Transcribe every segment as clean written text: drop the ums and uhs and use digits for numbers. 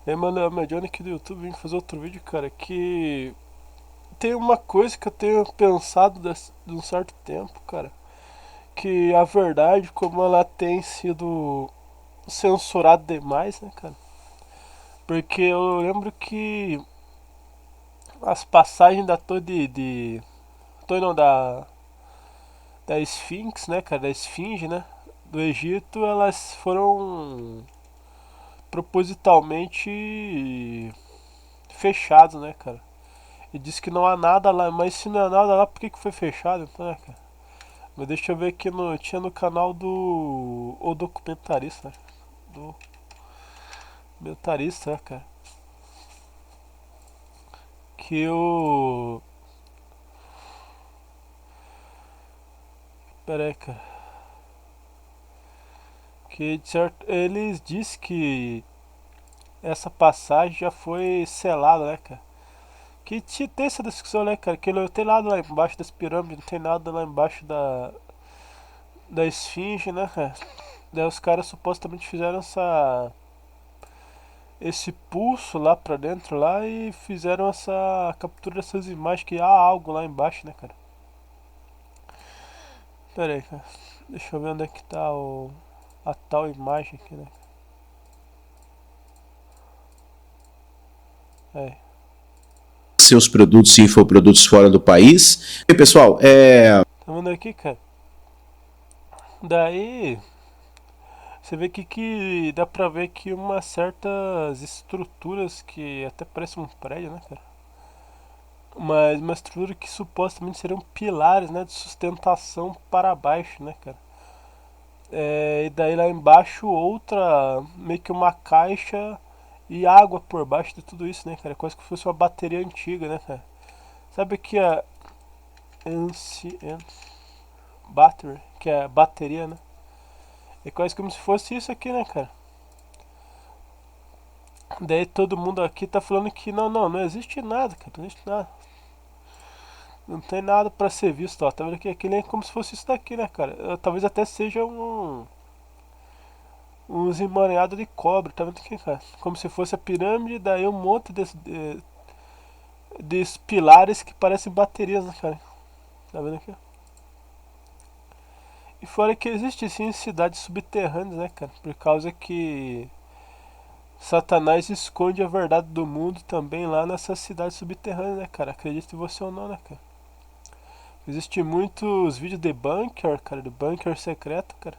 E aí, mano, é o Johnny aqui do YouTube, vim fazer outro vídeo, cara, que tem uma coisa que eu tenho pensado de um certo tempo, cara, que a verdade, como ela tem sido censurada demais, né, cara? Porque eu lembro que as passagens da Torre não, da Sphinx, né, cara, da Esfinge, né, do Egito, elas foram propositalmente fechadas, né, cara? E diz que não há nada lá, mas se não há nada lá, por que foi fechado então, né, cara? Mas deixa eu ver aqui tinha no canal do O Documentarista, né? Do Documentarista, né, cara? Que o. Pera aí, cara. Que de certo, eles dizem que essa passagem já foi selada, né, cara? Que tem essa discussão, né, cara? Que não tem nada lá embaixo das pirâmides, não tem nada lá embaixo da esfinge, né, cara? Daí os caras supostamente fizeram esse pulso lá pra dentro lá e fizeram essa captura dessas imagens que há algo lá embaixo, né, cara? Pera aí, cara. Deixa eu ver onde é que tá a tal imagem aqui, né? É. Seus produtos e infoprodutos fora do país. E pessoal, Tá vendo aqui, cara? Daí você vê que dá pra ver que umas certas estruturas que até parece um prédio, né, cara? Mas uma estrutura que supostamente seriam pilares, né, de sustentação para baixo, né, cara? E daí lá embaixo outra, meio que uma caixa e água por baixo de tudo isso, né, cara? Quase que fosse uma bateria antiga, né, cara? Sabe que a Ancient Battery, que é a bateria, né? É quase como se fosse isso aqui, né, cara? Daí todo mundo aqui tá falando que não existe nada, cara, não existe nada. Não tem nada pra ser visto, ó. Tá vendo que aqui nem como se fosse isso daqui, né, cara? Talvez até seja uns emaranhados de cobre, tá vendo aqui, cara? Como se fosse a pirâmide, daí um monte de pilares que parecem baterias, né, cara? Tá vendo aqui? E fora que existe sim cidades subterrâneas, né, cara? Por causa que Satanás esconde a verdade do mundo também lá nessas cidades subterrâneas, né, cara? Acredite você ou não, né, cara? Existem muitos vídeos de bunker, cara, de bunker secreto, cara.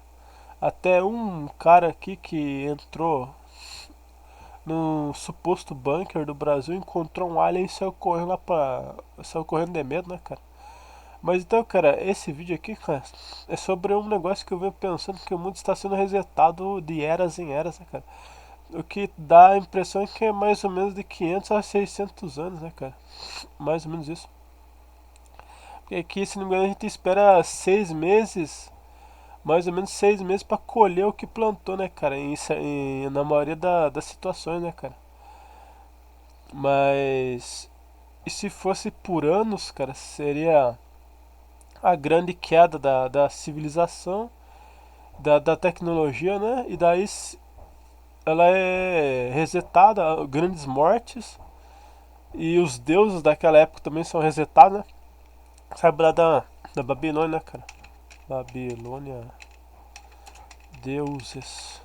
Até um cara aqui que entrou num suposto bunker do Brasil, encontrou um alien e saiu correndo lá pra. Saiu correndo de medo, né, cara? Mas então, cara, esse vídeo aqui, cara, é sobre um negócio que eu venho pensando que o mundo está sendo resetado de eras em eras, né, cara? O que dá a impressão é que é mais ou menos de 500 a 600 anos, né, cara? Mais ou menos isso. Porque aqui, se não me engano, a gente espera 6 meses, mais ou menos 6 meses pra colher o que plantou, né, cara? Na maioria das situações, né, cara? Mas e se fosse por anos, cara, seria a grande queda da civilização, da tecnologia, né? E daí ela é resetada, grandes mortes, e os deuses daquela época também são resetados, né? Sabe lá da Babilônia, né, cara? Babilônia, deuses.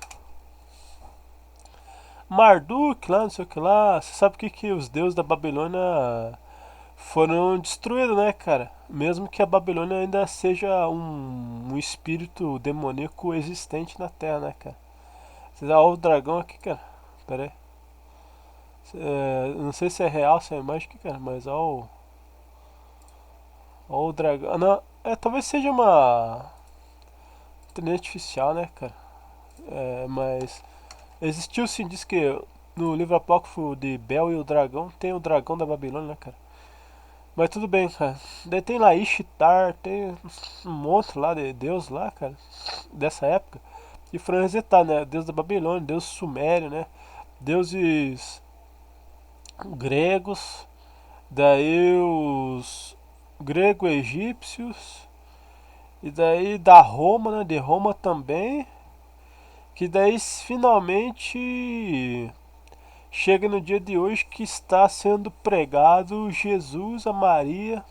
Marduk lá, não sei o que lá. Você sabe o que os deuses da Babilônia foram destruídos, né, cara? Mesmo que a Babilônia ainda seja um espírito demoníaco existente na Terra, né, cara? Você dá o dragão aqui, cara. Pera aí. Não sei se é real, se é imagem aqui, cara, mas ó o dragão. Ah, não, talvez seja uma inteligência artificial, né, cara? Mas existiu sim, diz que no livro apócrifo de Bel e o dragão tem o dragão da Babilônia, né, cara? Mas tudo bem, cara. Daí tem lá Ishtar, tem um monte lá de deus lá, cara, dessa época. E foram resetar, né? Deus da Babilônia, Deus sumério, né? Deuses gregos, daí os grego-egípcios, e daí da Roma, né? De Roma também. Que daí finalmente chega no dia de hoje que está sendo pregado Jesus, a Maria,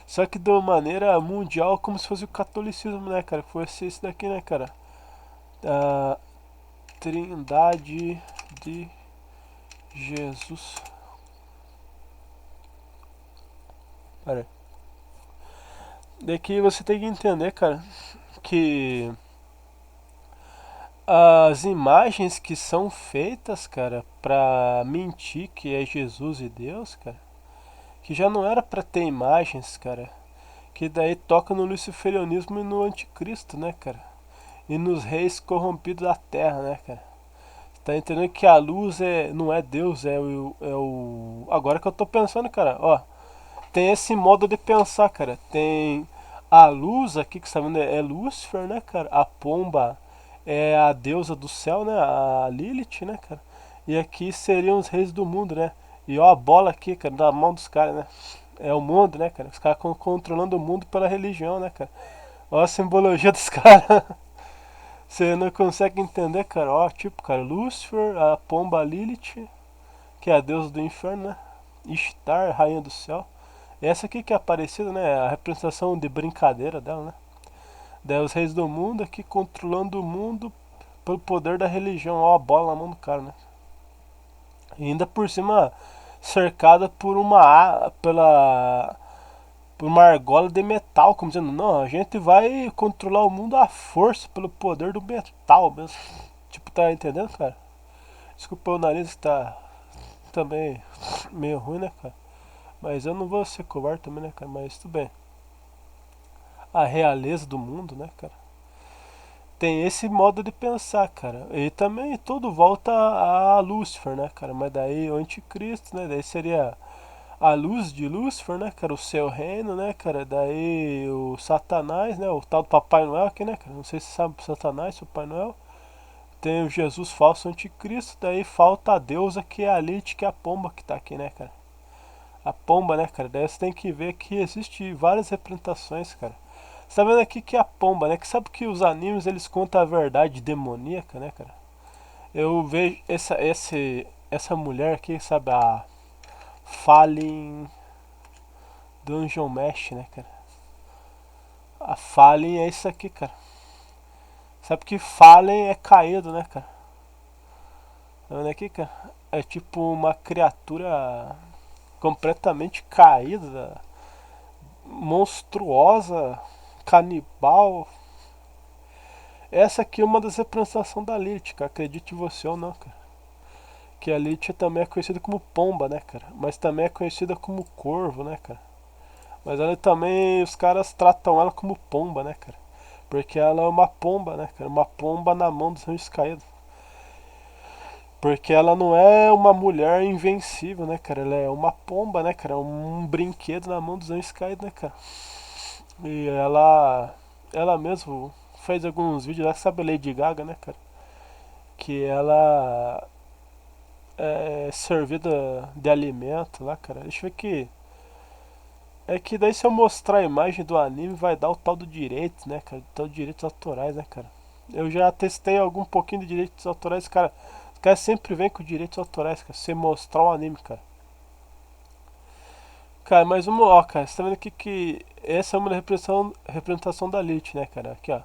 só que de uma maneira mundial, como se fosse o catolicismo, né, cara? Fosse esse daqui, né, cara? A Trindade de Jesus. Pera aí. Daqui você tem que entender, cara, que as imagens que são feitas, cara, pra mentir que é Jesus e Deus, cara, que já não era pra ter imagens, cara, que daí toca no luciferianismo e no anticristo, né, cara? E nos reis corrompidos da terra, né, cara? Tá entendendo que a luz não é Deus, é o. Agora que eu tô pensando, cara, ó. Tem esse modo de pensar, cara. Tem a luz aqui, que você tá vendo, é Lúcifer, né, cara? A pomba é a deusa do céu, né? A Lilith, né, cara? E aqui seriam os reis do mundo, né? E ó a bola aqui, cara, na mão dos caras, né? É o mundo, né, cara? Os caras controlando o mundo pela religião, né, cara? Ó a simbologia dos caras. Você não consegue entender, cara. Ó, tipo, cara, Lúcifer, a pomba Lilith, que é a deusa do inferno, né? Ishtar, rainha do céu. Essa aqui que é aparecida, né? A representação de brincadeira dela, né? Daí os reis do mundo aqui controlando o mundo pelo poder da religião. Ó, a bola na mão do cara, né? E ainda por cima cercada por uma argola de metal, como dizendo, não, a gente vai controlar o mundo à força pelo poder do metal mesmo. Tipo, tá entendendo, cara? Desculpa o nariz que tá também meio ruim, né, cara? Mas eu não vou ser covarde também, né, cara? Mas tudo bem. A realeza do mundo, né, cara? Tem esse modo de pensar, cara. E também tudo volta a Lúcifer, né, cara? Mas daí o anticristo, né? Daí seria a luz de Lúcifer, né, cara? O seu reino, né, cara? Daí o Satanás, né? O tal do Papai Noel aqui, né, cara? Não sei se você sabe o Satanás, o Papai Noel. Tem o Jesus falso anticristo. Daí falta a deusa que é a Lilith, que é a pomba que tá aqui, né, cara? A pomba, né, cara? Daí você tem que ver que existe várias representações, cara. Você tá vendo aqui que é a pomba, né? Que sabe que os animes eles contam a verdade demoníaca, né, cara? Eu vejo essa mulher aqui, sabe? A Fallen Dungeon Mesh, né, cara? A Fallen é isso aqui, cara. Sabe que Fallen é caído, né, cara? Tá vendo aqui, cara? É tipo uma criatura completamente caída, monstruosa, canibal. Essa aqui é uma das representações da Lilith, cara. Acredite você ou não, cara. Que a Lilith também é conhecida como pomba, né, cara? Mas também é conhecida como corvo, né, cara? Mas ela também, os caras tratam ela como pomba, né, cara? Porque ela é uma pomba, né, cara? Uma pomba na mão dos anjos caídos. Porque ela não é uma mulher invencível, né, cara? Ela é uma pomba, né, cara? Um brinquedo na mão dos anjos caídos, né, cara? E ela mesmo fez alguns vídeos lá, sabe a Lady Gaga, né, cara? Que ela é servida de alimento lá, cara. Deixa eu ver que. É que daí se eu mostrar a imagem do anime vai dar o tal do direito, né, cara? O tal de direitos autorais, né, cara? Eu já testei algum pouquinho de direitos autorais, cara. Os caras sempre vêm com direitos autorais, cara. Se você mostrar o anime, cara. Cara, mais uma, ó, cara. Você tá vendo aqui que essa é uma representação da Lilith, né, cara? Aqui, ó.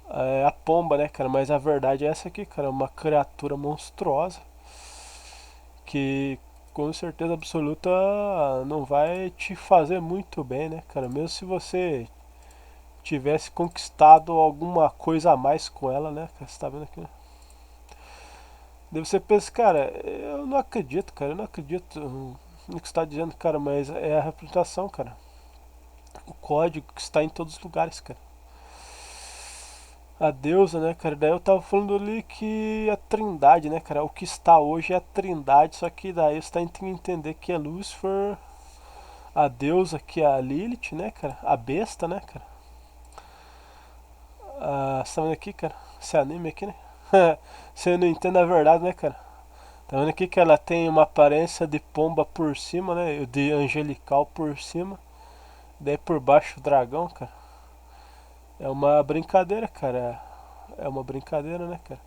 É a pomba, né, cara? Mas a verdade é essa aqui, cara. É uma criatura monstruosa que com certeza absoluta não vai te fazer muito bem, né, cara? Mesmo se você tivesse conquistado alguma coisa a mais com ela, né, cara? Você tá vendo aqui, né? Daí você pensa, cara, eu não acredito, cara, eu não acredito no que você está dizendo, cara, mas é a representação, cara. O código que está em todos os lugares, cara. A deusa, né, cara? Daí eu tava falando ali que a trindade, né, cara? O que está hoje é a trindade, só que daí você tem que entender que é Lúcifer, a deusa que é a Lilith, né, cara? A besta, né, cara? Você tá vendo aqui, cara? Esse anime aqui, né? Você não entende a verdade, né, cara? Tá vendo aqui que ela tem uma aparência de pomba por cima, né? De angelical por cima. Daí por baixo o dragão, cara. É uma brincadeira, cara. É uma brincadeira, né, cara?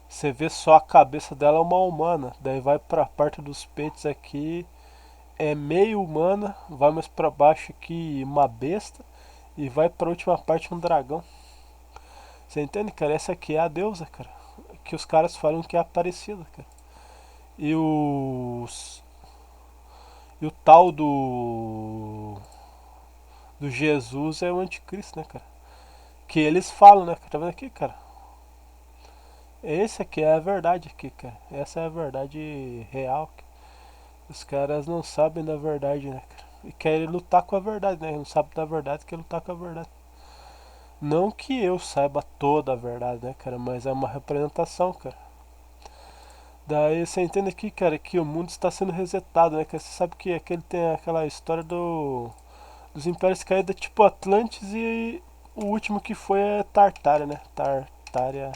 Você vê só a cabeça dela é uma humana. Daí vai pra parte dos peitos aqui, é meio humana. Vai mais pra baixo aqui, uma besta. E vai pra última parte um dragão. Você entende, cara? Essa aqui é a deusa, cara. Que os caras falam que é Aparecida, cara. E os. E o tal do Jesus é o anticristo, né, cara? Que eles falam, né? Tá vendo aqui, cara? Esse aqui é a verdade aqui, cara. Essa é a verdade real. Os caras não sabem da verdade, né, cara? E querem lutar com a verdade, né? Não sabe da verdade, quer lutar com a verdade. Não que eu saiba toda a verdade, né, cara? Mas é uma representação, cara. Daí você entende aqui, cara, que o mundo está sendo resetado, né? Que você sabe que aquele tem aquela história dos impérios caídos, tipo Atlantis e o último que foi é Tartária, né? Tartária.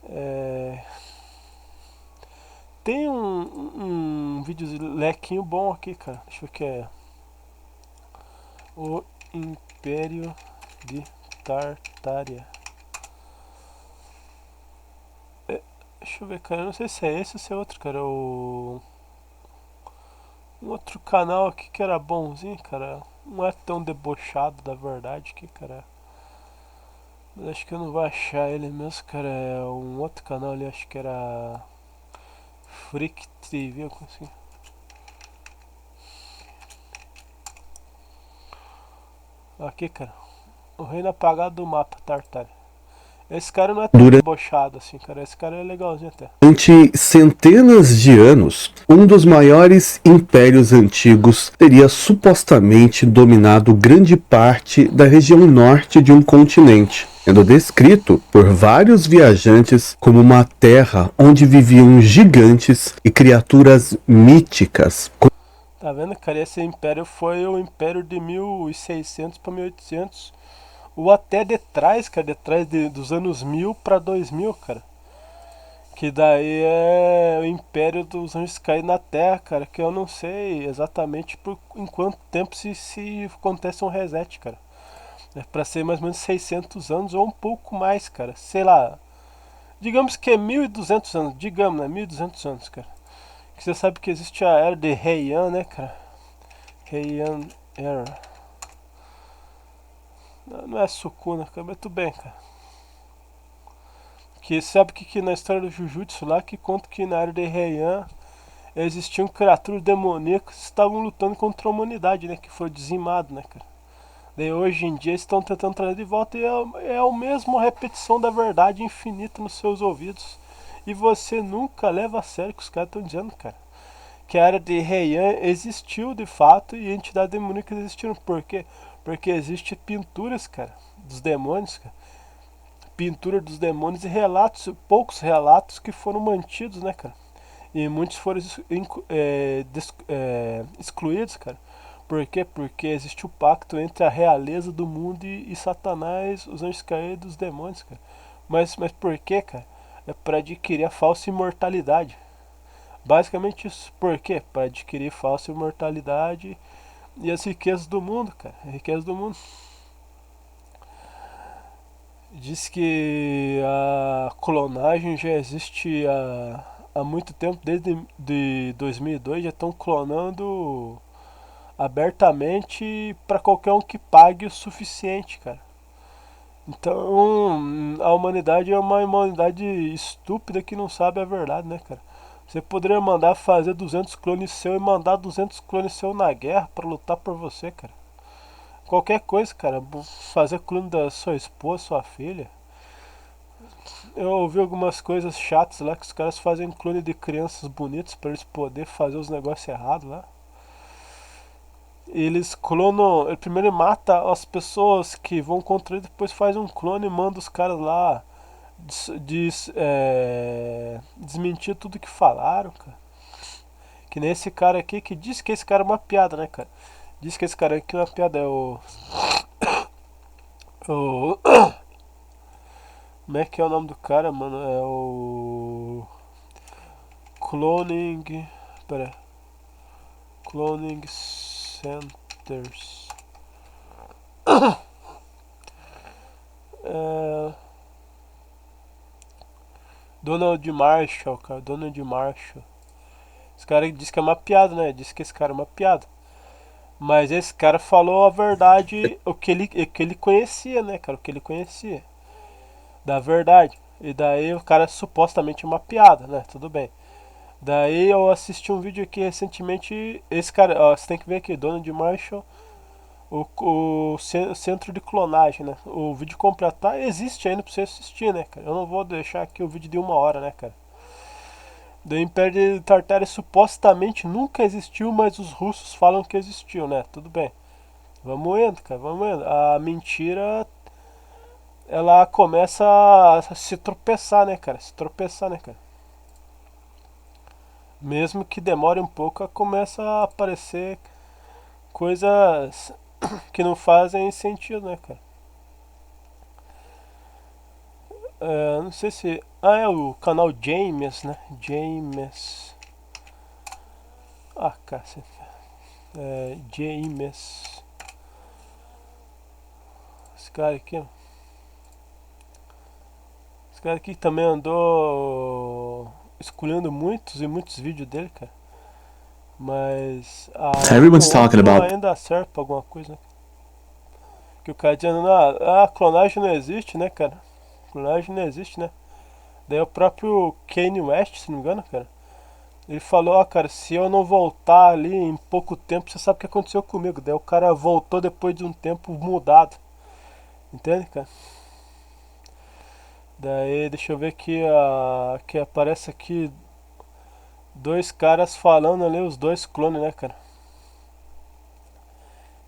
É... Tem um vídeo lequinho bom aqui, cara. Deixa eu ver o que é. O Império de Tartária. É, deixa eu ver, cara. Eu não sei se é esse ou se é outro, cara. Um outro canal aqui que era bonzinho, cara. Não é tão debochado da verdade que, cara. Mas acho que eu não vou achar ele mesmo, cara. É um outro canal ali, acho que era Freak TV, assim. Aqui, cara. O reino apagado do mapa, Tartar. Esse cara não é tão debochado assim, cara. Esse cara é legalzinho até. Durante centenas de anos, um dos maiores impérios antigos teria supostamente dominado grande parte da região norte de um continente, sendo descrito por vários viajantes como uma terra onde viviam gigantes e criaturas míticas. Tá vendo, cara? Esse império foi o império de 1600 para 1800. Ou até de trás, cara. Dos anos 1000 para 2000, cara. Que daí é o Império dos Anjos cair na Terra, cara. Que eu não sei exatamente em quanto tempo se acontece um reset, cara. É pra ser mais ou menos 600 anos ou um pouco mais, cara. Sei lá. Digamos que é 1200 anos. Digamos, né? 1200 anos, cara. Que você sabe que existe a era de Heian, né, cara? Heian Era. Não é Sukuna, cara. Mas tudo bem, cara. Que sabe que na história do Jujutsu lá que conta que na era de Heian existiam criaturas demoníacas que estavam lutando contra a humanidade, né? Que foi dizimado, né, cara? Daí hoje em dia estão tentando trazer de volta e é a mesma repetição da verdade infinita nos seus ouvidos. E você nunca leva a sério o que os caras estão dizendo, cara. Que a era de Heian existiu de fato e entidades demoníacas existiram. Por quê? Porque existem pinturas, cara, dos demônios, cara. Pintura dos demônios e relatos, poucos relatos que foram mantidos, né, cara? E muitos foram excluídos, cara. Por quê? Porque existe o pacto entre a realeza do mundo e Satanás, os anjos caídos e os demônios, cara. Mas por quê, cara? É para adquirir a falsa imortalidade. Basicamente isso. Por quê? Para adquirir falsa imortalidade e as riquezas do mundo, cara. A riqueza do mundo. Diz que a clonagem já existe há muito tempo, desde 2002 já estão clonando abertamente para qualquer um que pague o suficiente, cara. Então, a humanidade é uma humanidade estúpida que não sabe a verdade, né, cara? Você poderia mandar fazer 200 clones seu e mandar 200 clones seu na guerra para lutar por você, cara. Qualquer coisa, cara. Fazer clone da sua esposa, sua filha. Eu ouvi algumas coisas chatas lá que os caras fazem clone de crianças bonitas para eles poderem fazer os negócios errados lá. Eles clonam. Ele primeiro mata as pessoas que vão contra ele, depois faz um clone e manda os caras lá desmentir tudo que falaram, cara. Que nem esse cara aqui que diz que esse cara é uma piada, né, cara? Diz que esse cara aqui é uma piada, é o. Como é que é o nome do cara, mano? É o. Cloning. Pera. Cloning Centers. É, Donald Marshall, cara, Donald Marshall. Esse cara diz que é uma piada, né? Diz que esse cara é uma piada. Mas esse cara falou a verdade, o que ele conhecia, né, cara? O que ele conhecia da verdade. E daí o cara supostamente é uma piada, né? Tudo bem. Daí eu assisti um vídeo aqui recentemente. Esse cara, ó, você tem que ver aqui, Donald Marshall, o centro de clonagem, né? O vídeo completo tá, existe ainda pra você assistir, né, cara? Eu não vou deixar aqui o vídeo de 1 hora, né, cara? Do Império de Tartária supostamente nunca existiu, mas os russos falam que existiu, né? Tudo bem. Vamos indo, cara, vamos indo. A mentira, ela começa a se tropeçar, né, cara? Se tropeçar, né, cara? Mesmo que demore um pouco, começa a aparecer coisas que não fazem sentido, né, cara? Não sei se. Ah, é o canal James, né? James. Ah, cacete. James. Esse cara aqui, ó. Esse cara aqui também andou escolhendo muitos e muitos vídeos dele, cara. Mas Everyone's um talking outro about ainda serve pra alguma coisa, né? Que o cara dizendo, ah, a clonagem não existe, né, cara? Clonagem não existe, né? Daí o próprio Kanye West, se não me engano, cara, ele falou, ó, cara, se eu não voltar ali em pouco tempo, você sabe o que aconteceu comigo. Daí o cara voltou depois de um tempo mudado. Entende, cara? Daí, deixa eu ver aqui, que aparece aqui dois caras falando ali, os dois clones, né, cara?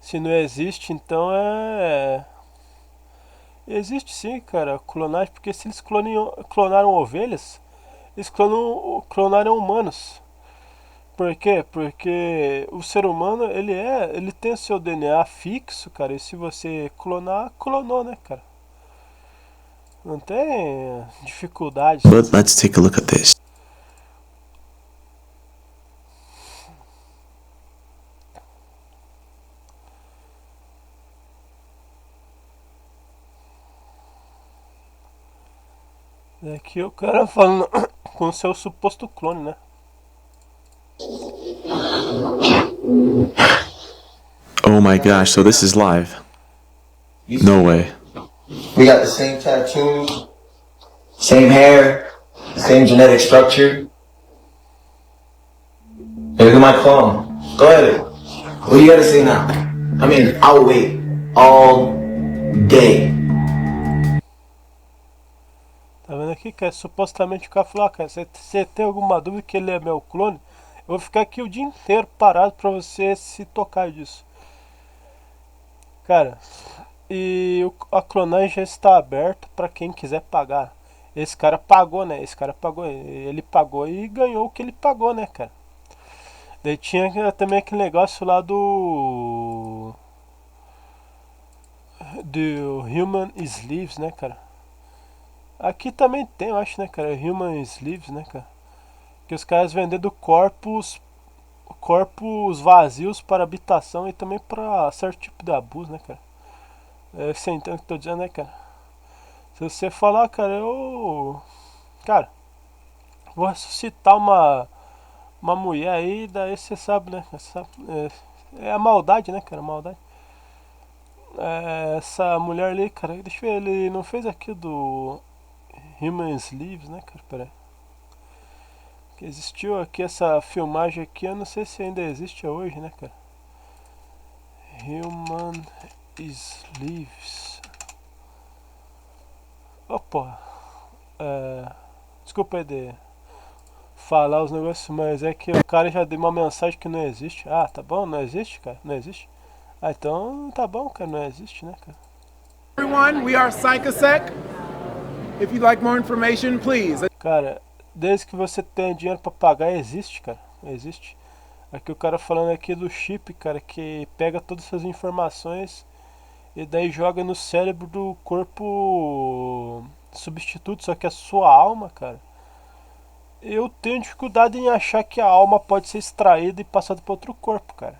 Se não existe, então é... Existe sim, cara, clonagem, porque se eles clonaram ovelhas, eles clonaram humanos. Por quê? Porque o ser humano, ele tem o seu DNA fixo, cara, e se você clonar, clonou, né, cara? Não tem dificuldade. But let's take a look at this. Aqui o cara falando com o seu suposto clone, né? Oh my gosh, so this is live. No way. We got the same tattoos, same hair, same genetic structure. Hey, look at my clone. Go ahead. What do you gotta say now? I mean, I'll wait all day. Tá vendo aqui, cara? Supostamente o cara falou, cara, você tem alguma dúvida que ele é meu clone? Eu vou ficar aqui o dia inteiro parado pra você se tocar disso. Cara, e a clonagem já está aberta pra quem quiser pagar. Esse cara pagou, né? Esse cara pagou, ele pagou e ganhou o que ele pagou, né, cara? Daí tinha também aquele negócio lá do Human Sleeves, né, cara? Aqui também tem, eu acho, né, cara? Human Sleeves, né, cara? Que os caras vendendo corpos vazios para habitação e também para certo tipo de abuso, né, cara? Você entende o que eu tô dizendo, né, cara? Se você falar, cara, cara, vou ressuscitar uma mulher aí, daí você sabe, né? É a maldade, né, cara? A maldade. Essa mulher ali, cara, deixa eu ver, ele não fez aqui do Human Sleeves, né, cara? Pera aí. Que existiu aqui essa filmagem aqui, eu não sei se ainda existe hoje, né, cara? Human Sleeves. Oh, porra. Desculpa aí de falar os negócios, mas é que o cara já deu uma mensagem que não existe. Ah, tá bom, não existe, cara? Não existe? Ah, então tá bom, cara, não existe, né, cara? Everyone, we are Psychosec. If you'd like more information, please. Cara, desde que você tenha dinheiro pra pagar, existe, cara. Existe. Aqui o cara falando aqui do chip, cara, que pega todas essas informações e daí joga no cérebro do corpo substituto, só que a sua alma, cara. Eu tenho dificuldade em achar que a alma pode ser extraída e passada para outro corpo, cara.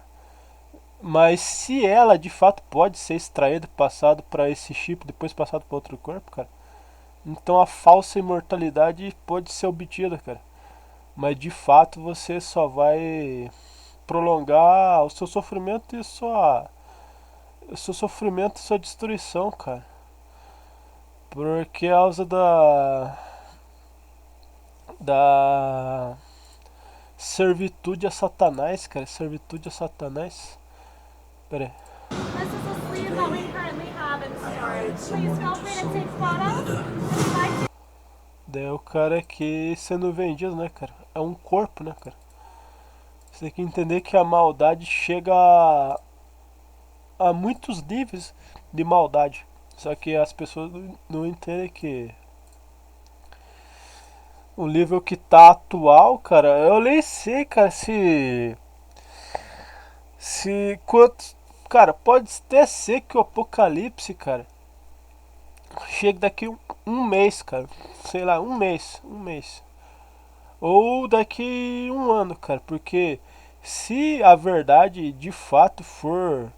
Mas se ela de fato pode ser extraída e passada para esse chip, depois passado para outro corpo, cara, Então a falsa imortalidade pode ser obtida, cara. Mas de fato você só vai prolongar o seu sofrimento e sua destruição, cara. Por causa da servitude a Satanás, cara. Servitude a Satanás. Pera aí. This is a sleeve that we currently have in storage. Please feel free to take photos. If you'd like to. Daí o cara aqui sendo vendido, né, cara? É um corpo, né, cara? Você tem que entender que a maldade chega a muitos níveis de maldade. Só que as pessoas não entendem que o nível que tá atual, cara, eu nem sei, cara, se quantos, cara, pode até ser que o apocalipse, cara, chegue daqui um mês, cara, sei lá, um mês, ou daqui um ano, cara, porque se a verdade de fato for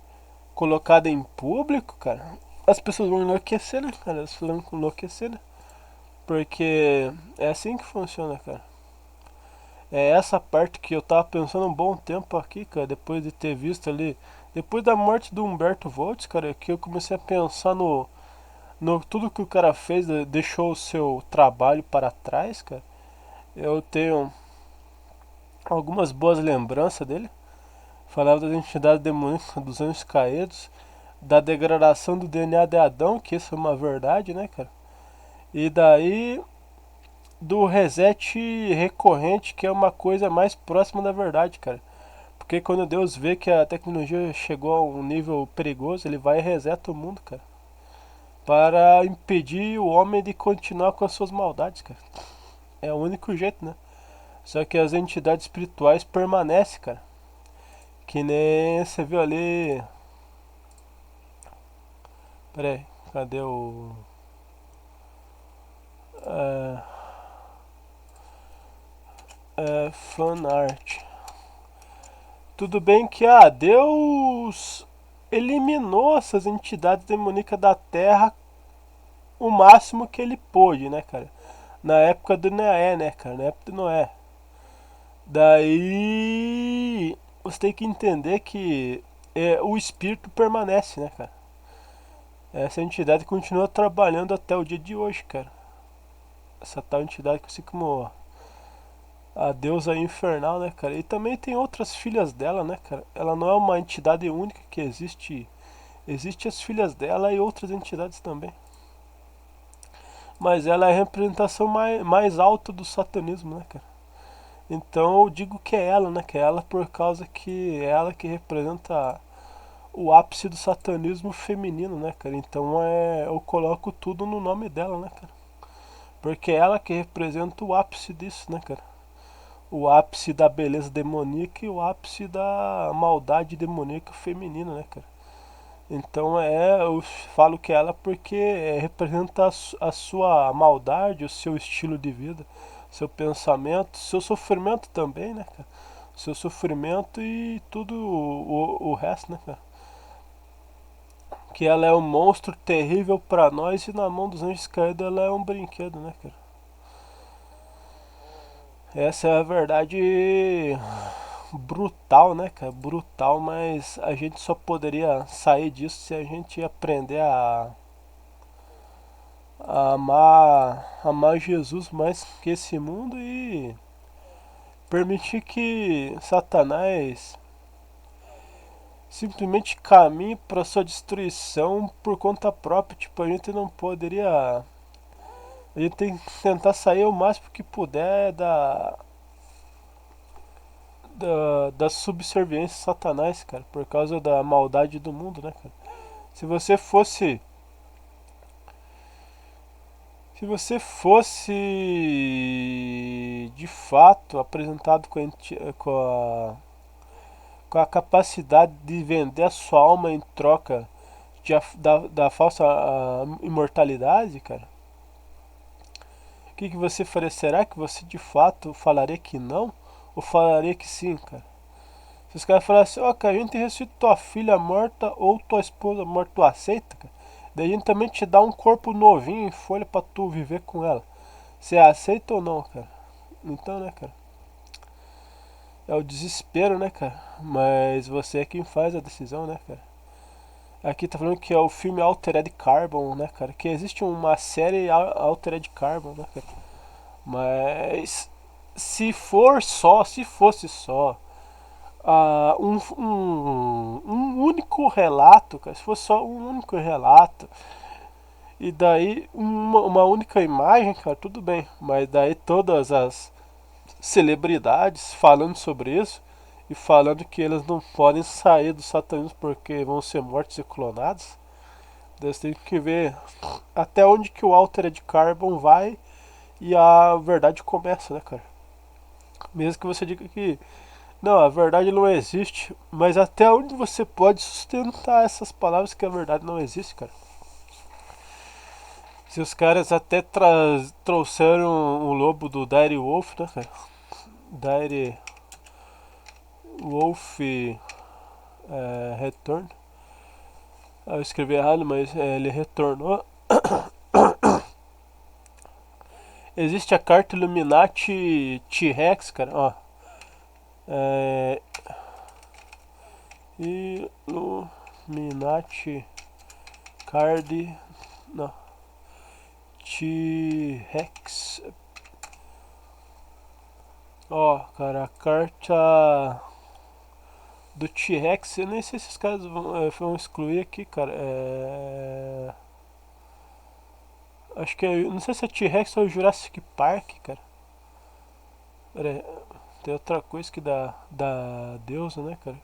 colocada em público, cara, as pessoas vão enlouquecer, né, cara, elas vão enlouquecer, né, porque é assim que funciona, cara. É essa parte que eu tava pensando um bom tempo aqui, cara, depois de ter visto ali, depois da morte do Humberto Voltes, cara, que eu comecei a pensar no tudo que o cara fez, deixou o seu trabalho para trás, cara. Eu tenho algumas boas lembranças dele. Falava das entidades demoníacas, dos anjos caídos, da degradação do DNA de Adão, que isso é uma verdade, né, cara? E daí do reset recorrente, que é uma coisa mais próxima da verdade, cara. Porque quando Deus vê que a tecnologia chegou a um nível perigoso, ele vai e reseta o mundo, cara. Para impedir o homem de continuar com as suas maldades, cara. É o único jeito, né? Só que as entidades espirituais permanecem, cara. Que nem você viu ali. Pera aí, cadê o. Fan art. Tudo bem que Deus eliminou essas entidades demoníacas da Terra o máximo que ele pôde, né, cara? Na época do Noé, né, cara? Na época do Noé. Daí você tem que entender que o espírito permanece, né, cara? Essa entidade continua trabalhando até o dia de hoje, cara. Essa tal entidade que assim como a deusa infernal, né, cara? E também tem outras filhas dela, né, cara? Ela não é uma entidade única que existe. Existem as filhas dela e outras entidades também. Mas ela é a representação mais alta do satanismo, né, cara? Então eu digo que é ela, né? Que é ela por causa que é ela que representa o ápice do satanismo feminino, né, cara? Então eu coloco tudo no nome dela, né, cara? Porque é ela que representa o ápice disso, né, cara? O ápice da beleza demoníaca e o ápice da maldade demoníaca feminina, né, cara? Então eu falo que ela porque representa a sua maldade, o seu estilo de vida, seu pensamento, seu sofrimento também, né, cara? Seu sofrimento e tudo o resto, né, cara? Que ela é um monstro terrível pra nós e na mão dos anjos caídos ela é um brinquedo, né, cara? Essa é a verdade brutal, né, cara? Brutal, mas a gente só poderia sair disso se a gente aprender a amar Jesus mais que esse mundo e permitir que Satanás simplesmente caminhe para sua destruição por conta própria. Tipo, a gente não poderia. A gente tem que tentar sair o máximo que puder da subserviência de Satanás, cara, por causa da maldade do mundo, né, cara? Se você fosse. Se você fosse de fato apresentado com a capacidade de vender a sua alma em troca da falsa imortalidade, cara, o que você faria? Será que você de fato falaria que não? Ou falaria que sim, cara? Se os caras falassem, ó, cara, a gente ressuscita tua filha morta ou tua esposa morta, tu aceita, cara? Daí a gente também te dá um corpo novinho em folha pra tu viver com ela. Você aceita ou não, cara? Então, né, cara? É o desespero, né, cara? Mas você é quem faz a decisão, né, cara? Aqui tá falando que é o filme Altered Carbon, né, cara? Que existe uma série Altered Carbon, né, cara? Mas se fosse só um único relato, cara, se fosse só um único relato, e daí uma única imagem, cara, tudo bem. Mas daí todas as celebridades falando sobre isso e falando que eles não podem sair do satanismo porque vão ser mortos e clonados. Daí você tem que ver até onde que o Altered Carbon vai e a verdade começa, né, cara? Mesmo que você diga que não, a verdade não existe, mas até onde você pode sustentar essas palavras que a verdade não existe, cara? Se os caras até trouxeram o lobo do Dire Wolf, né, cara? Dire Wolf Return. Eu escrevi errado, mas ele retornou. Existe a carta Illuminati T-Rex, cara, ó. Illuminati Card. Não. T-Rex. Ó, cara, a carta do T-Rex, eu nem sei se os caras vão excluir aqui, cara. Acho que não sei se é T-Rex ou Jurassic Park, cara. Pera aí, tem outra coisa que da deusa, né, cara?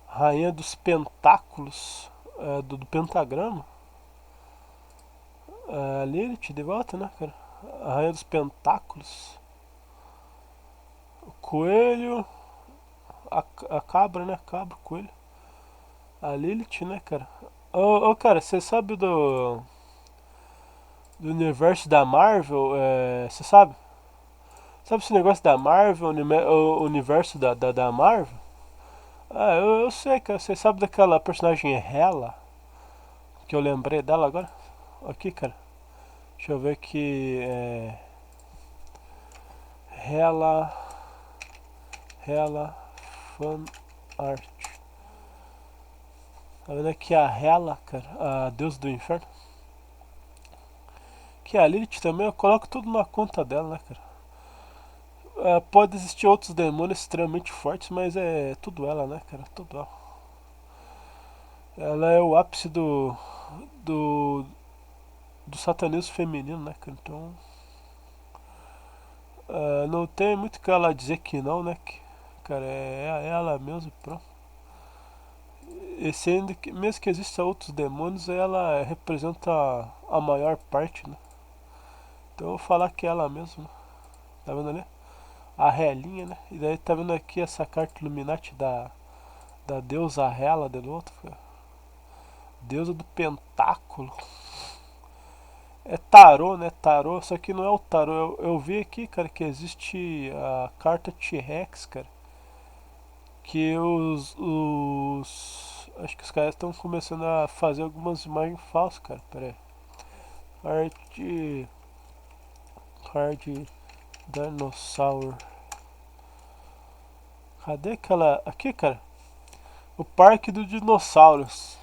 Rainha dos Pentáculos, do pentagrama. Lilith de volta, né, cara? A Rainha dos Pentáculos. O coelho. A cabra, né? Cabra, coelho. A Lilith, né, cara? Ô, cara, você sabe do universo da Marvel? Você sabe? Sabe esse negócio da Marvel, o universo da Marvel? Eu sei, cara. Você sabe daquela personagem Hela? Que eu lembrei dela agora? Aqui, cara. Deixa eu ver aqui. Hela Fan Art. Tá vendo aqui a Hela, cara? A deusa do inferno. Que a Lilith também, eu coloco tudo na conta dela, né, cara? Pode existir outros demônios extremamente fortes, mas é tudo ela, né, cara? Tudo ela. Ela é o ápice do satanismo feminino, né, cara? Então não tem muito que ela dizer que não, né? Cara, é ela mesmo, pronto. E sendo que, mesmo que existam outros demônios, ela representa a maior parte, né? Então eu vou falar que é ela mesmo, né? Tá vendo ali? A Helinha, né? E daí tá vendo aqui essa carta Illuminati da deusa Hela de outro, cara. Deusa do pentáculo. É tarô, né? Tarô, só que não é o tarô. Eu vi aqui, cara, que existe a carta T-Rex, cara. Que acho que os caras estão começando a fazer algumas imagens falsas, cara. Pera aí. Card Dinosaur. Cadê aquela. Aqui, cara. O Parque dos Dinossauros.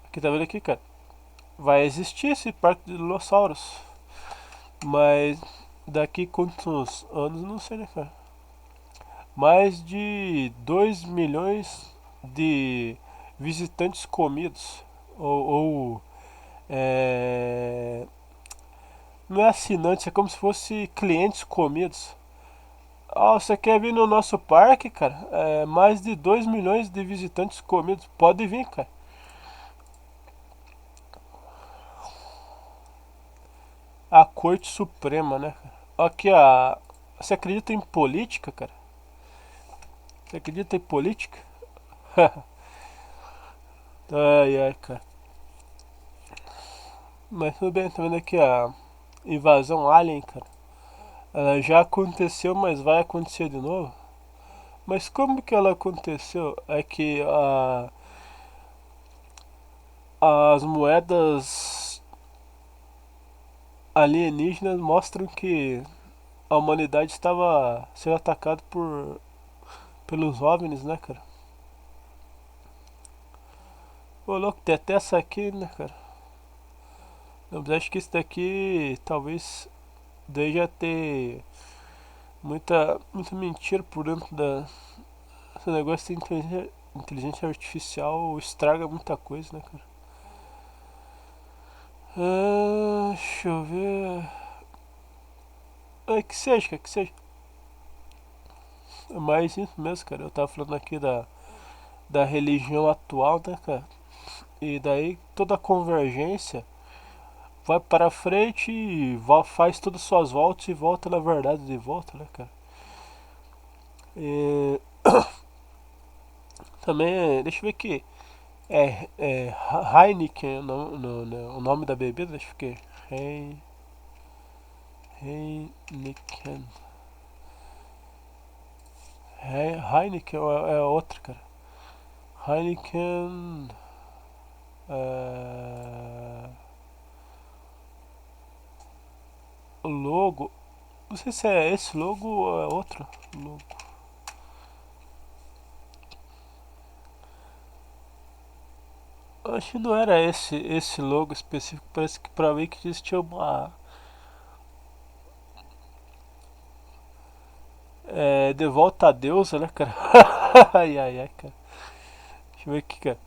Aqui, tá vendo aqui, cara? Vai existir esse Parque dos Dinossauros. Mas daqui quantos anos, não sei, né, cara? Mais de 2 milhões de visitantes comidos. Ou não é assinantes, é como se fosse clientes comidos. Você quer vir no nosso parque, cara? Mais de 2 milhões de visitantes comidos. Pode vir, cara. A Corte Suprema, né? Aqui, você acredita em política, cara? Você acredita em política? Ai, cara. Mas tudo bem, tá vendo aqui a invasão alien, cara? Ela já aconteceu, mas vai acontecer de novo. Mas como que ela aconteceu? É que as moedas alienígenas mostram que a humanidade estava sendo atacada pelos OVNIs, né, cara? Ô, louco, tem até essa aqui, né, cara? Não, mas acho que isso daqui talvez daí já ter muita mentira por dentro da. Esse negócio de inteligência artificial estraga muita coisa, né, cara? Deixa eu ver. Que seja, cara, que seja. É mais isso mesmo, cara. Eu tava falando aqui da religião atual, né, cara? E daí toda a convergência vai para frente e faz todas as suas voltas e volta na verdade de volta, né, cara? E também, deixa eu ver aqui. Heineken o nome da bebida, deixa eu ver aqui. Heineken. Heineken é outra, cara. Heineken. Logo. Não sei se é esse logo ou é outro logo. Acho que não era esse logo específico. Parece que pra mim que existia uma. De volta a Deus, né, cara? Ai, ai, ai, cara. Deixa eu ver aqui, cara.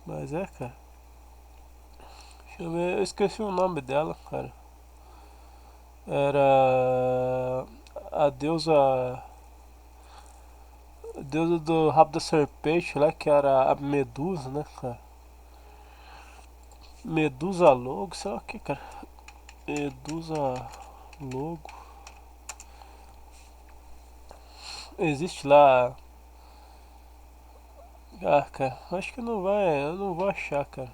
Mas cara. Deixa eu ver. Eu esqueci o nome dela, cara. Era. A deusa. A deusa do rabo da serpente lá, que era a Medusa, né, cara? Medusa Logo, sei lá o que, cara. Medusa Logo. Existe lá. Cara, acho que não vai. Eu não vou achar, cara.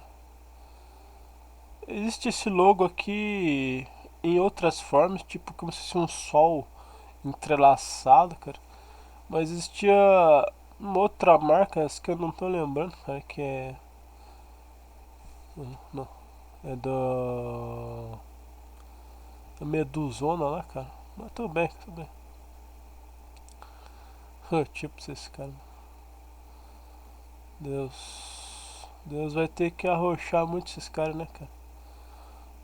Existe esse logo aqui em outras formas, tipo como se fosse um sol entrelaçado, cara. Mas existia uma outra marca, que eu não tô lembrando, cara, que é. Não. É da Medusona lá, cara. Mas tudo bem, tudo bem. Tipo esse cara. Deus vai ter que arrochar muito esses caras, né, cara?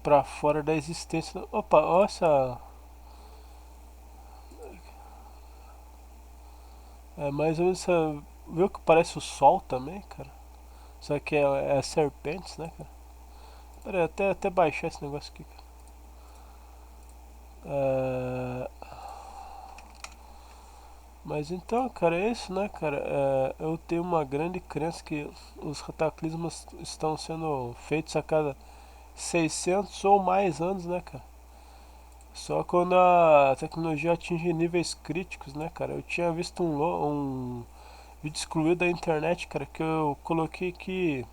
Pra fora da existência. Opa, olha essa. É mais ou menos essa. Viu que parece o sol também, cara? Só que é serpentes, né, cara? Pera aí, até baixar esse negócio aqui, cara. Mas então, cara, é isso, né, cara? Eu tenho uma grande crença que os cataclismos estão sendo feitos a cada 600 ou mais anos, né, cara? Só quando a tecnologia atinge níveis críticos, né, cara? Eu tinha visto um vídeo excluído da internet, cara, que eu coloquei aqui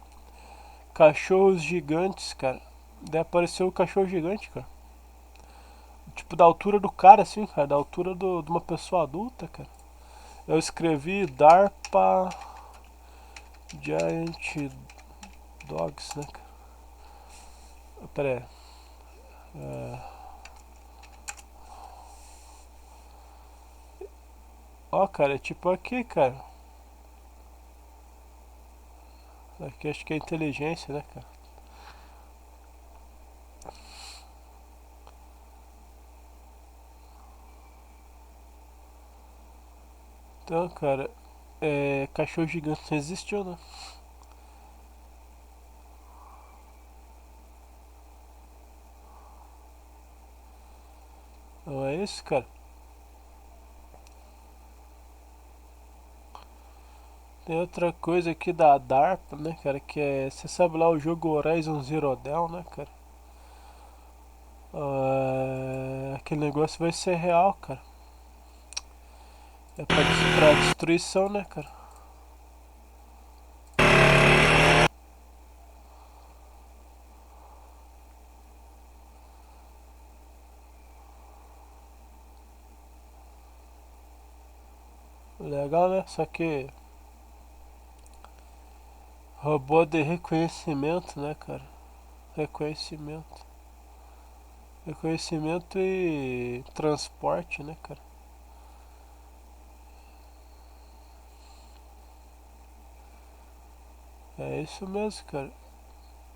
cachorros gigantes, cara. Daí apareceu um cachorro gigante, cara. Tipo, da altura do cara, assim, cara. Da altura de uma pessoa adulta, cara. Eu escrevi DARPA Giant Dogs, né, cara? Pera aí. Ó, cara, é tipo aqui, cara. Aqui acho que é inteligência, né, cara? Então, cara, cachorro gigante não existiu, né? Não é isso, cara? Tem outra coisa aqui da DARPA, né, cara, que é... Você sabe lá o jogo Horizon Zero Dawn, né, cara? Aquele negócio vai ser real, cara. É pra destruição, né, cara? Legal, né? Só que robô de reconhecimento, né, cara? Reconhecimento. Reconhecimento e transporte, né, cara? É isso mesmo, cara.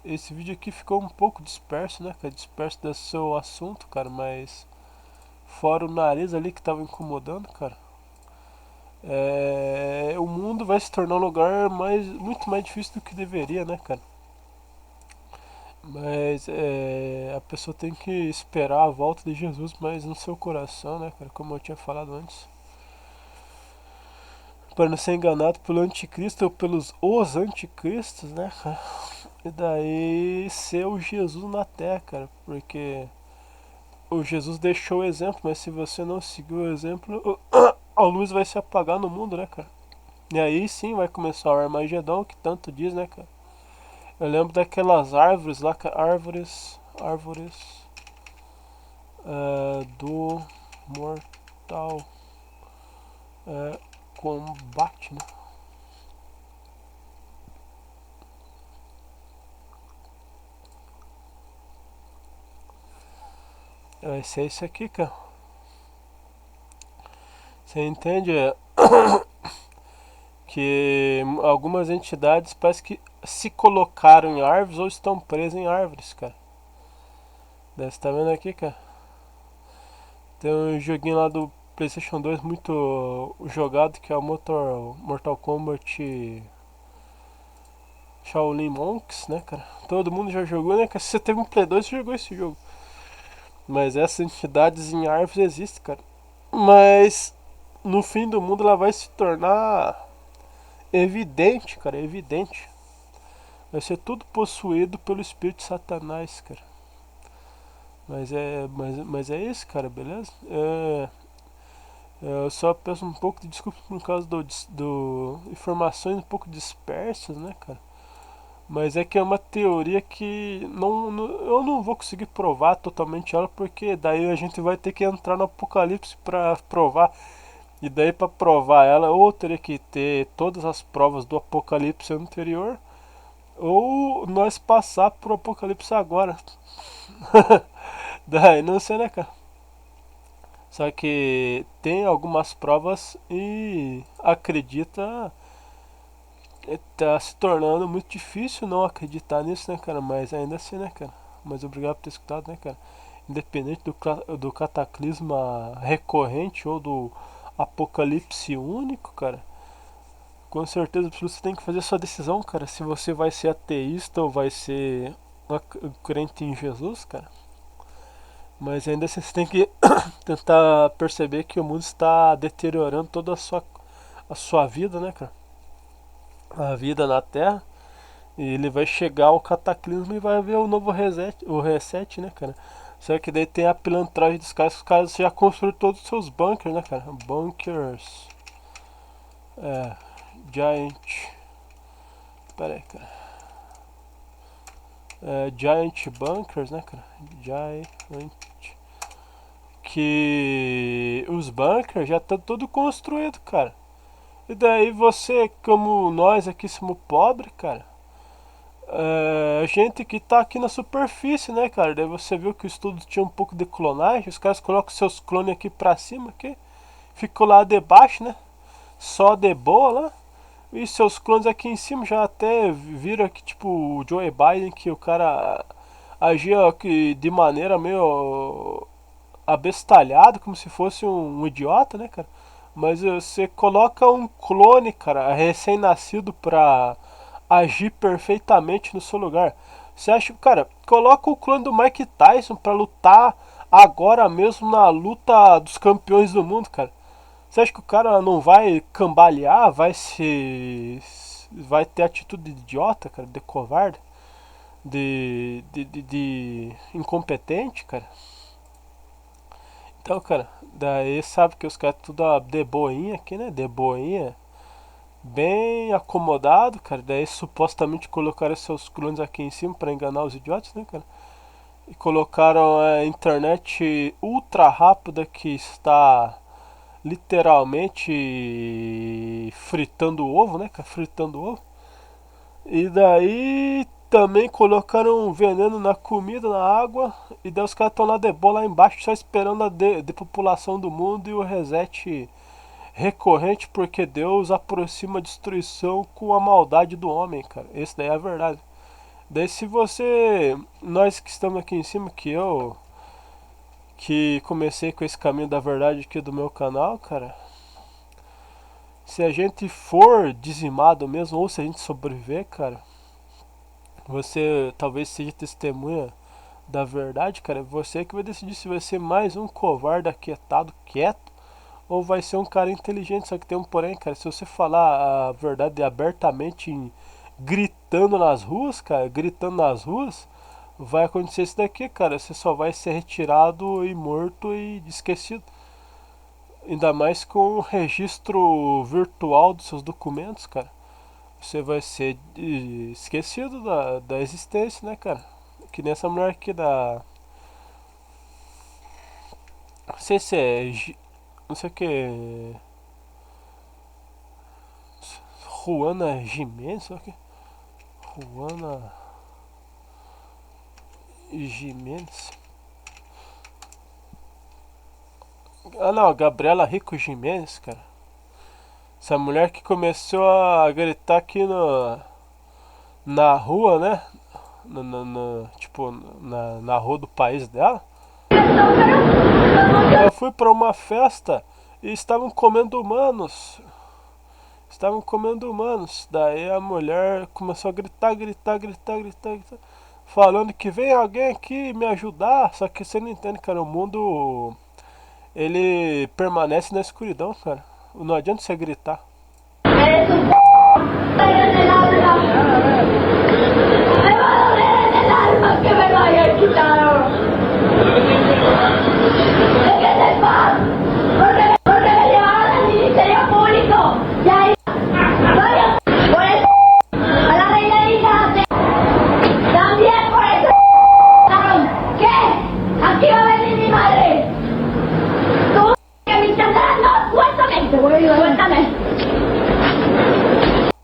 Esse vídeo aqui ficou um pouco disperso, né, cara? Disperso do seu assunto, cara, mas fora o nariz ali que tava incomodando, cara. O mundo vai se tornar um lugar muito mais difícil do que deveria, né, cara? Mas a pessoa tem que esperar a volta de Jesus mais no seu coração, né, cara? Como eu tinha falado antes. Para não ser enganado pelo anticristo ou pelos os anticristos, né, cara? E daí ser o Jesus na terra, cara. Porque o Jesus deixou o exemplo, mas se você não seguir o exemplo, a luz vai se apagar no mundo, né, cara? E aí sim vai começar o Armagedon, que tanto diz, né, cara? Eu lembro daquelas árvores lá, árvores do mortal combate, né? Vai ser isso aqui, cara. Você entende? Que algumas entidades parece que se colocaram em árvores ou estão presas em árvores, cara. Daí você tá vendo aqui, cara? Tem um joguinho lá do PlayStation 2 muito jogado que é o Mortal Kombat Shaolin Monks, né, cara? Todo mundo já jogou, né? Se você teve um Play 2, você jogou esse jogo. Mas essas entidades em árvores existem, cara. Mas no fim do mundo ela vai se tornar evidente, cara, evidente. Vai ser tudo possuído pelo espírito de Satanás, cara. Mas é isso, cara, beleza? Eu só peço um pouco de desculpa por causa do informações um pouco dispersas, né, cara? Mas é que é uma teoria que eu não vou conseguir provar totalmente ela, porque daí a gente vai ter que entrar no Apocalipse pra provar. E daí pra provar ela, ou eu teria que ter todas as provas do Apocalipse anterior, ou nós passar pro Apocalipse agora. Daí não sei, né, cara? Só que tem algumas provas e acredita. Tá se tornando muito difícil não acreditar nisso, né, cara? Mas ainda assim, né, cara? Mas obrigado por ter escutado, né, cara? Independente do cataclisma recorrente ou do apocalipse único, cara. Com certeza absoluta você tem que fazer sua decisão, cara. Se você vai ser ateísta ou vai ser crente em Jesus, cara. Mas ainda assim você tem que tentar perceber que o mundo está deteriorando toda a sua vida, né, cara? A vida na Terra. E ele vai chegar ao cataclismo e vai haver o novo reset, né, cara? Só que daí tem a pilantragem dos caras, os caras já construíram todos os seus bunkers, né, cara? Bunkers. Giant. Pera aí, cara. Giant Bunkers, né, cara? Giant. Que os bunkers já estão tudo construído, cara. E daí você, como nós aqui somos pobres, cara. Gente que tá aqui na superfície, né, cara? Daí você viu que o estudo tinha um pouco de clonagem. Os caras colocam seus clones aqui pra cima, aqui. Ficou lá debaixo, né? Só de boa lá. E seus clones aqui em cima já até viram que, tipo, o Joe Biden, que o cara agia de maneira meio abestalhado, como se fosse um idiota, né, cara? Mas você coloca um clone, cara, recém-nascido pra agir perfeitamente no seu lugar. Você acha, cara, coloca o clone do Mike Tyson pra lutar agora mesmo na luta dos campeões do mundo, cara. Você acha que o cara não vai cambalear, vai ter atitude de idiota, cara, de covarde, de incompetente, cara? Então, cara, daí sabe que os caras tudo de boinha aqui, né? De boinha, bem acomodado, cara. Daí supostamente colocaram seus clones aqui em cima pra enganar os idiotas, né, cara? E colocaram a internet ultra rápida que está literalmente fritando ovo, né, cara? Fritando ovo. E daí também colocaram veneno na comida, na água. E daí os caras estão lá de boa lá embaixo, só esperando a depopulação do mundo e o reset recorrente, porque Deus aproxima a destruição com a maldade do homem, cara. Esse daí é a verdade. Daí se você, nós que estamos aqui em cima, que comecei com esse caminho da verdade aqui do meu canal, cara, se a gente for dizimado mesmo, ou se a gente sobreviver, cara, você talvez seja testemunha da verdade, cara. Você que vai decidir se vai ser mais um covarde aquietado, quieto, ou vai ser um cara inteligente. Só que tem um porém, cara, se você falar a verdade abertamente, gritando nas ruas, cara, gritando nas ruas, vai acontecer isso daqui, cara. Você só vai ser retirado e morto e esquecido. Ainda mais com o registro virtual dos seus documentos, cara. Você vai ser esquecido da existência, né, cara? Que nem essa mulher aqui da. Não sei se é. Não sei o que. Juana Jimenez, sei lá o que. Juana Jimenez. Ah não, Gabriela Rico Jimenez, cara. Essa mulher que começou a gritar aqui na rua, né? Tipo, na rua do país dela. Eu fui pra uma festa e estavam comendo humanos. Estavam comendo humanos. Daí a mulher começou a gritar, falando que vem alguém aqui me ajudar. Só que você não entende, cara. O mundo, ele permanece na escuridão, cara. Não adianta você gritar. Eres un eres el alma. Me va a doler en el alma que me lo hayan quitado. Déjenme paz. Porque me llevaron al ministerio público. Y ahí por eso a la reina Elizabeth. También por eso ¿qué? Aquí va a venir mi madre. Tú que me intentarás, no, suéltame. Suéltame.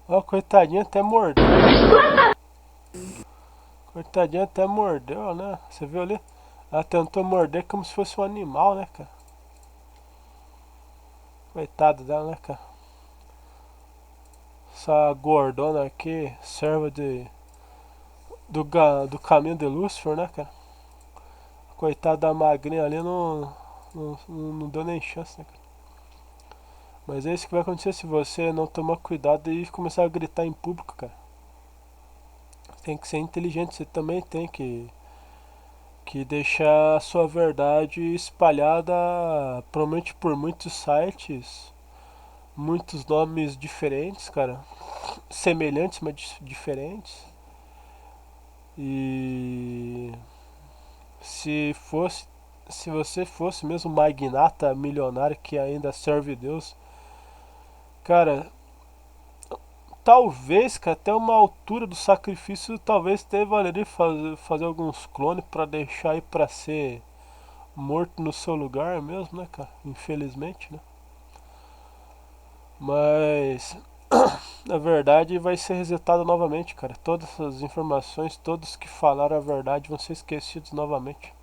Ó, coitadinha até mordeu. Coitadinha até mordeu, né? Você viu ali? Ela tentou morder como se fosse um animal, né, cara? Coitado dela, né, cara? Essa gordona aqui, serva do caminho de Lúcifer, né, cara? Coitada da magrinha ali não deu nem chance, né, cara? Mas é isso que vai acontecer se você não tomar cuidado e começar a gritar em público, cara. Tem que ser inteligente, você também tem que deixar a sua verdade espalhada, provavelmente por muitos sites, muitos nomes diferentes, cara. Semelhantes, mas diferentes. E se você fosse mesmo magnata milionário que ainda serve Deus, cara, talvez, cara, até uma altura do sacrifício, talvez até valeria fazer alguns clones pra deixar aí pra ser morto no seu lugar mesmo, né, cara? Infelizmente, né? Mas na verdade vai ser resetado novamente, cara. Todas essas informações, todos que falaram a verdade vão ser esquecidos novamente.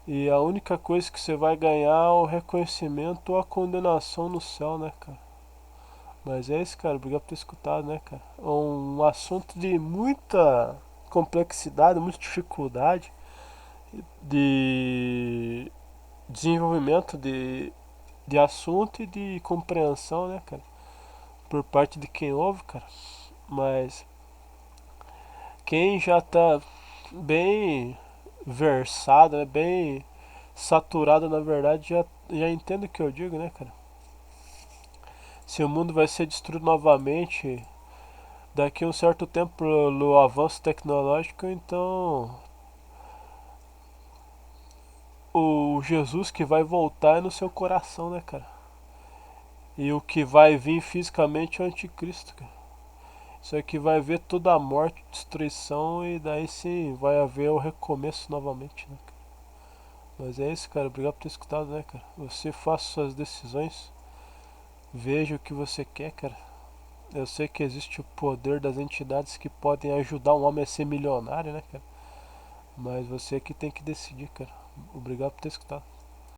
E a única coisa que você vai ganhar é o reconhecimento ou a condenação no céu, né, cara? Mas é isso, cara. Obrigado por ter escutado, né, cara? É um assunto de muita complexidade, muita dificuldade de desenvolvimento de assunto e de compreensão, né, cara? Por parte de quem ouve, cara. Mas quem já tá bem versado, né, bem saturado na verdade, já entende o que eu digo, né, cara? Se o mundo vai ser destruído novamente daqui a um certo tempo pelo avanço tecnológico, então o Jesus que vai voltar é no seu coração, né, cara? E o que vai vir fisicamente é o anticristo, cara. Isso aqui vai ver toda a morte, destruição, e daí sim vai haver o recomeço novamente, né, cara? Mas é isso, cara. Obrigado por ter escutado, né, cara? Você faça suas decisões. Veja o que você quer, cara. Eu sei que existe o poder das entidades que podem ajudar um homem a ser milionário, né, cara? Mas você que tem que decidir, cara. Obrigado por ter escutado.